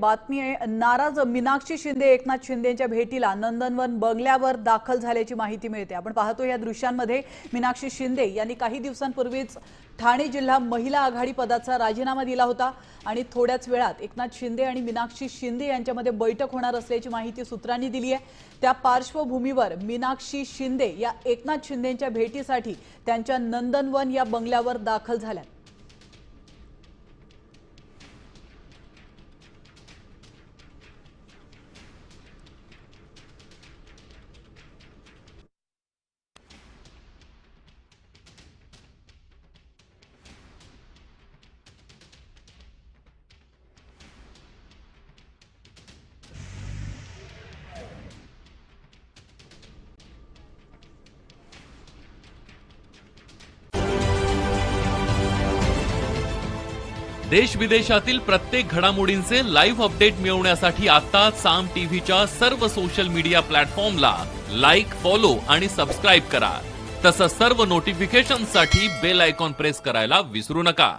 बातमी आहे। नाराज मीनाक्षी शिंदे एकनाथ शिंदेच्या भेटीला नंदनवन बंगल्यावर दाखल झाल्याची माहिती मिळते। आपण पाहतो या दृश्यांमध्ये मीनाक्षी शिंदे यांनी काही दिवसांपूर्वीच ठाणे जिल्हा महिला आघाडी पदाचा राजीनामा दिला होता आणि थोड्याच वेळात एकनाथ शिंदे आणि मीनाक्षी शिंदे यांच्यामध्ये बैठक होणार असल्याची माहिती सूत्रांनी दिली आहे। त्या पार्श्वभूमीवर मीनाक्षी शिंदे या एकनाथ शिंदेच्या भेटीसाठी त्यांच्या नंदनवन या बंगल्यावर दाखल झाल्या। देश विदेशातील प्रत्येक घडामोडींचे लाईव्ह अपडेट मिळवण्यासाठी आता साम टीव्हीच्या सर्व सोशल मीडिया प्लॅटफॉर्मला लाईक, फॉलो आणि सबस्क्राईब करा। तसंच सर्व नोटिफिकेशनसाठी बेल आयकॉन प्रेस करायला विसरू नका।